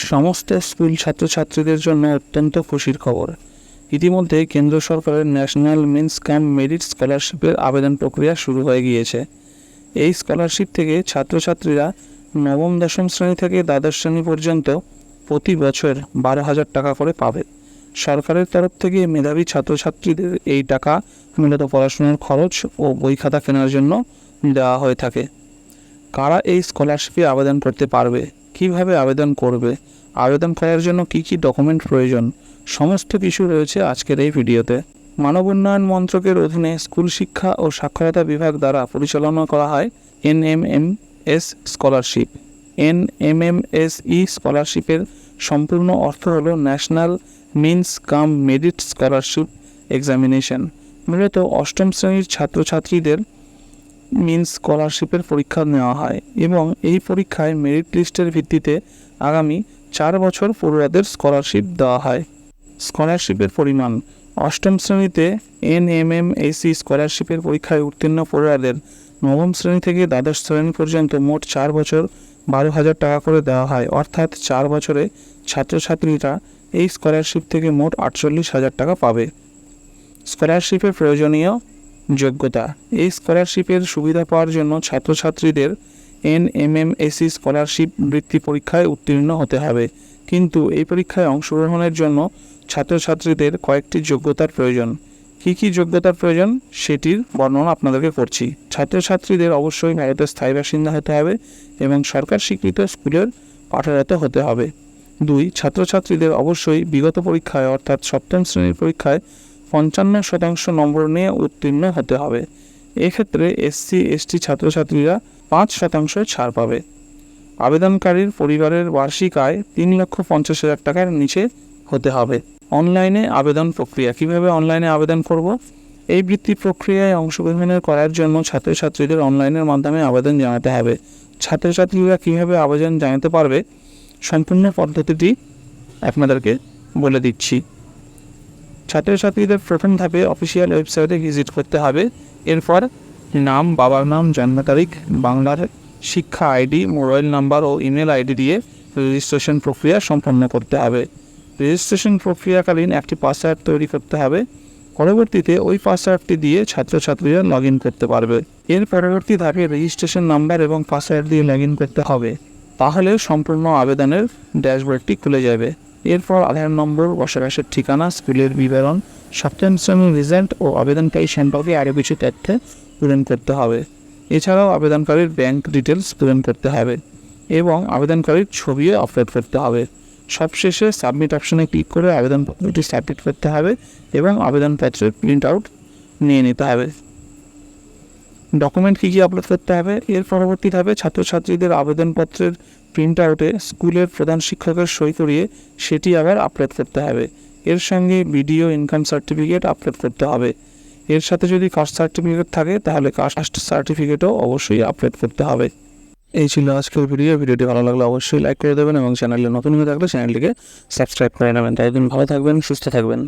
সমস্ত স্কুল ছাত্রছাত্রীদের জন্য অত্যন্ত খুশির খবর। ইতিমধ্যে কেন্দ্র সরকারের ন্যাশনাল মিন্স কাম মেরিট স্কলারশিপের আবেদন প্রক্রিয়া শুরু হয়ে গিয়েছে। এই স্কলারশিপ থেকে ছাত্রছাত্রীরা নবম দশম শ্রেণী থেকে দ্বাদশ শ্রেণী পর্যন্ত প্রতি বছর 12,000 টাকা করে পাবে। সরকারের তরফ থেকে মেধাবী ছাত্রছাত্রীদের এই টাকা মূলত পড়াশোনার খরচ ও বই খাতা কেনার জন্য দেওয়া হয়ে থাকে। কারা এই স্কলারশিপে আবেদন করতে পারবে, কিভাবে আবেদন করবে, আবেদন করার জন্য কি কি ডকুমেন্ট প্রয়োজন, সমস্ত কিছু রয়েছে আজকের এই ভিডিওতে। মানব উন্নয়ন মন্ত্রকের অধীনে স্কুল শিক্ষা ও সাক্ষরতা বিভাগ দ্বারা পরিচালনা করা হয় NMMS স্কলারশিপ। NMMSE স্কলারশিপের সম্পূর্ণ অর্থ হল ন্যাশনাল মিন্স কাম মেরিট স্কলারশিপ এক্সামিনেশন। মূলত অষ্টম শ্রেণীর ছাত্রছাত্রীদের মিন্স স্কলারশিপের পরীক্ষা নেওয়া হয় এবং এই পরীক্ষায় মেরিট লিস্টের ভিত্তিতে আগামী 4 বছর পড়ুয়াদের স্কলারশিপ দেওয়া হয়। স্কলারশিপের পরিমাণ: অষ্টম শ্রেণীতে NMMSE স্কলারশিপের পরীক্ষায় উত্তীর্ণ পড়ুয়াদের নবম শ্রেণী থেকে দ্বাদশ শ্রেণী পর্যন্ত মোট 4 বছর 12,000 টাকা করে দেওয়া হয়। অর্থাৎ 4 বছরে ছাত্রছাত্রীরা এই স্কলারশিপ থেকে মোট 48,000 টাকা পাবে। স্কলারশিপের প্রয়োজনীয় যোগ্যতা: এই স্কলারশিপের সুবিধা পাওয়ার জন্য ছাত্রছাত্রীদের NMMSE স্কলারশিপ বৃত্তি পরীক্ষায় উত্তীর্ণ হতে হবে। কিন্তু এই পরীক্ষায় অংশগ্রহণের জন্য ছাত্রছাত্রীদের কয়েকটি যোগ্যতার প্রয়োজন। কী কী যোগ্যতার প্রয়োজন সেটির বর্ণনা আপনাদেরকে করছি। ছাত্রছাত্রীদের অবশ্যই ভারতের স্থায়ী বাসিন্দা হতে হবে এবং সরকার স্বীকৃত স্কুলের পাঠরত হতে হবে। 2. ছাত্রছাত্রীদের অবশ্যই বিগত পরীক্ষায় অর্থাৎ সপ্তম শ্রেণীর পরীক্ষায় 55% নম্বর নিয়ে উত্তীর্ণ হতে হবে। এক্ষেত্রে SC/ST ছাত্রছাত্রীরা 5% ছাড় পাবে। আবেদনকারীর পরিবারের বার্ষিক আয় 3,50,000 টাকার নিচে হতে হবে। অনলাইনে আবেদন প্রক্রিয়া: কিভাবে অনলাইনে আবেদন করব? এই বৃত্তি প্রক্রিয়ায় অংশগ্রহণ করার জন্য ছাত্রছাত্রীদের অনলাইনের মাধ্যমে আবেদন জানাতে হবে। ছাত্রছাত্রীরা কিভাবে আবেদন জানাতে পারবে সম্পূর্ণ পদ্ধতিটি আপনাদেরকে বলে দিচ্ছি। ছাত্রছাত্রীদের প্রথম ধাপে অফিসিয়াল ওয়েবসাইটে ভিজিট করতে হবে। এরপর নাম, বাবার নাম, জন্ম তারিখ, বাংলার শিক্ষা আইডি, মোবাইল নাম্বার ও ইমেল আইডি দিয়ে রেজিস্ট্রেশন প্রক্রিয়া সম্পন্ন করতে হবে। রেজিস্ট্রেশন প্রক্রিয়াকালীন একটি পাসওয়ার্ড তৈরি করতে হবে। পরবর্তীতে ওই পাসওয়ার্ডটি দিয়ে ছাত্রছাত্রীরা লগ ইন করতে পারবে। এর পরবর্তী ধাপে রেজিস্ট্রেশন নাম্বার এবং পাসওয়ার্ড দিয়ে লগ ইন করতে হবে। তাহলে সম্পূর্ণ আবেদনের ড্যাশবোর্ডটি খুলে যাবে। এরপর আধার নম্বর, বসবাসের ঠিকানা, স্কুলের বিবরণ, সপ্তম শ্রেণীর রেজাল্ট ও আবেদনকারী সম্পর্কে আরও কিছু তথ্য পূরণ করতে হবে। এছাড়াও আবেদনকারীর ব্যাংক ডিটেলস পূরণ করতে হবে এবং আবেদনকারীর ছবিও আপলোড করতে হবে। সবশেষে সাবমিট অপশনে ক্লিক করে আবেদনপত্রটি সাবমিট করতে হবে এবং আবেদনপত্রের প্রিন্ট আউট নিয়ে নিতে হবে। ডকুমেন্ট কী কী আপলোড করতে হবে? এর পরবর্তী ধাপে ছাত্রছাত্রীদের আবেদনপত্রের প্রিন্ট আউটে স্কুলের প্রধান শিক্ষকের সই করিয়ে সেটি আবার আপলোড করতে হবে। এর সঙ্গে ভিডিও ইনকাম সার্টিফিকেট আপলোড করতে হবে। এর সাথে যদি কাস্ট সার্টিফিকেট থাকে তাহলে কাস্ট সার্টিফিকেটও অবশ্যই আপলোড করতে হবে। এই ছিল আজকের ভিডিওটি ভালো লাগলে অবশ্যই লাইক করে দেবেন এবং চ্যানেলে নতুন হয়ে থাকলে চ্যানেলটিকে সাবস্ক্রাইব করে নেবেন। তাই দিন ভালো থাকবেন, সুস্থ থাকবেন।